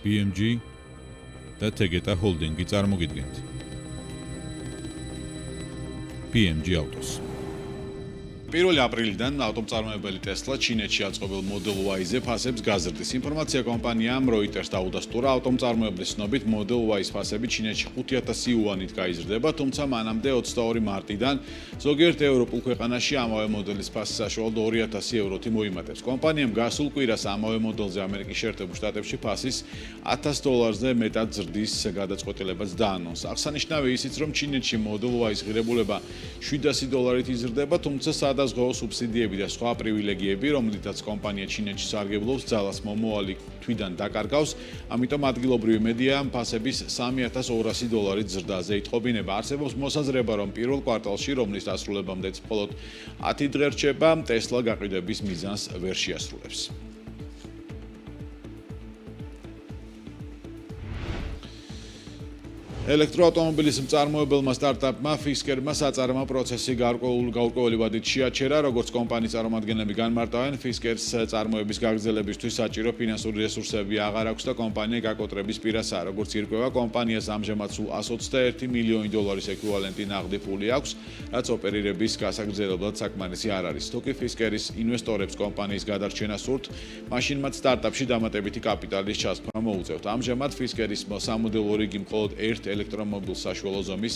BMG და Tegeta Holding-ი წარმოგიდგენთ. BMG Autos. 1 აპრილიდან ავტომწარმოებელი Tesla ჩინეთში აწყობილ Model Y-ზე ფასებს გაზრდის. ინფორმაცია კომპანიამ Reuters დაუდასტურა, ავტომწარმოებლის ცნობით Model Y-ის ფასები ჩინეთში 5000 იუანით გაიზრდება, თუმცა მანამდე 22 მარტიდან ზოგიერთ ევროპულ ქვეყანაში ამავე მოდელის ფასი საშუალოდ 2000 ევროთი მოიმატებს. კომპანიამ გასულ კვირას ამავე მოდელზე ამერიკის შეერთებულ შტატებში ფასის $1000-ზე მეტად ზრდის გადაწყვეტილებაც დაანონსა. აღსანიშნავია ისიც, რომ ჩინეთში Model Y-ის ღირებულება $700 იზრდება, თუმცა სადაზღვეო სუბსიდიები და სხვა პრივილეგიები, რომლითაც კომპანია ჩინეთში სარგებლობს, ძალას მომავალი თვიდან დაკარგავს, ამიტომ ადგილობრივი მედია ფასების $3200 ზრდაზე ითხოვინება. არსებობს მოსაზრება, რომ პირველ კვარტალში, რომლის დასრულებამდეც მხოლოდ 10 დღე რჩება, Tesla გაყიდვების მიზანს ვერ შეასრულებს. ელექტროავტომობილის მწარმოებელმა სტარტაპმა Fisker-მა საწარმოო პროცესი გარკვეული ვადით შეაჩერა, როგორც კომპანიის წარმომადგენლები განმარტავენ, Fisker-ს წარმოების გაგრძელებისთვის საჭირო ფინანსური რესურსები აღარ აქვს და კომპანია გაკოტრების პირასაა. როგორც ირკვევა, კომპანიას ამჟამად სულ $121 მილიონი ეკვივალენტი ნაღდი ფული აქვს, რაც ოპერირების გასაგრძელებლად საკმარისი არ არის. თუკი Fisker-ის ინვესტორებს კომპანიის გადარჩენა სურთ, მაშინ მათ სტარტაპში დამატებითი კაპიტალის ჩასქმა მოუწევთ. ამჟამად Fisker-ის სამოდელო რიგი მხოლოდ ერთ ელექტრომობილ საშუალო ზომის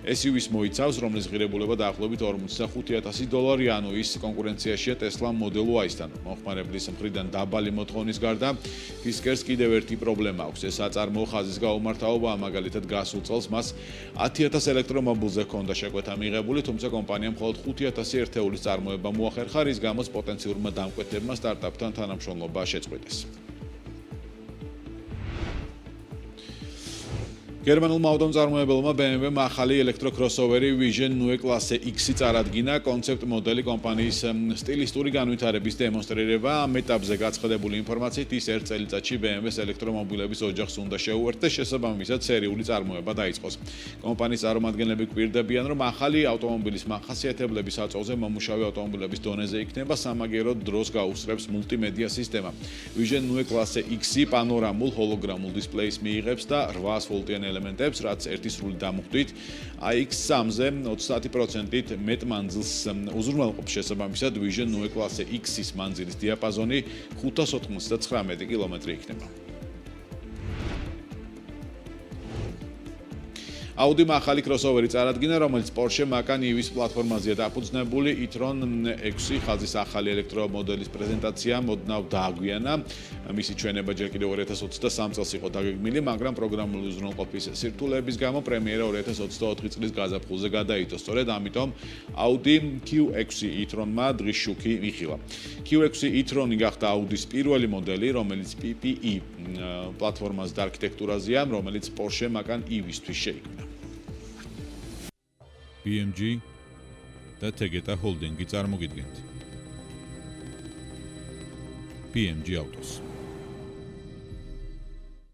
SUV-ს მოიცავს, რომლის ღირებულება დაახლოებით $45000, ანუ ის კონკურენციაშია Tesla Model Y-სთან. მომხმარებლის მხრიდან დაბალი მოთხოვნის გარდა, Fisker-ს კიდევ ერთი პრობლემა აქვს. ეს საწარმოო ხაზის გაუმართავობა, მაგალითად გასულ წელს მას 10000 ელექტრომობილზე ჰქონდა შეკვეთა მიღებული, თუმცა კომპანიამ მხოლოდ 5000 ერთეულის წარმოება მოახერხა, რის გამოც პოტენციურმა დამკვეთებმა სტარტაპთან თანამშრომლობა შეწყვიტეს. გერმანულმა ავტომწარმოებელმა BMW-მ ახალი ელექტროკროსოვერი Vision Neue Klasse X-ი წარადგინა, კონცეპტ მოდელი კომპანიის სტილისტური განვითარების დემონსტრირება. ამ ეტაპზე გაცხადებული ინფორმაციით ის ერთ წელიწადში BMW-ს ელექტრომობილების ოჯახს უნდა შეუერთდეს, შესაბამისად სერიული წარმოება დაიწყოს. კომპანიის წარმომადგენლები გვირდებიან, რომ ახალი ავტომობილის მახასიათებლების აწოვზე მომუშავე ავტომობილების დონეზე იქნება, სამაგიეროდ დროს გაუსწრებს მულტიმედია სისტემა. Vision Neue Klasse X-ი პანორამულ ჰოლოგრამულ დისპლეის მიიღებს და 800 ვოლტიან ელემენტებს, რაც ერთი სრული დამუხტვით iX3-ზე 30%-ით მეტ მანძილს უზრუნველყოფს. შესაბამისად, Vision Neue Klasse X-ის მანძილის დიაპაზონი 599 კილომეტრი იქნება. Audi-მ ახალი crossover-ი წარადგინა, რომელიც Porsche Macan EV-ის პლატფორმაზეა დაფუძნებული. e-tron 6 ხაზის ახალი ელექტრომოდელის პრეზენტაცია მოდნავ დააგვიანა. მისი ჩვენება ჯერ კიდევ 2023 წელს იყო დაგეგმილი, მაგრამ პროგრამული უზრუნველყოფის სირთულეების გამო პრემიერა 2024 წლის გაზაფხულზე გადაიდო. სწორედ ამიტომ Audi Q6 e-tron-მა დღის შუქი მიხილა. Q6 e-tron-ი გახდა Audi-ის პირველი მოდელი, რომელიც PPE პლატფორმაზე და არქიტექტურაზეა, რომელიც Porsche Macan EV-ისთვის შეიქმნა. BMG და Tegeta Holding-ი წარმოგიდგენთ. BMG Autos.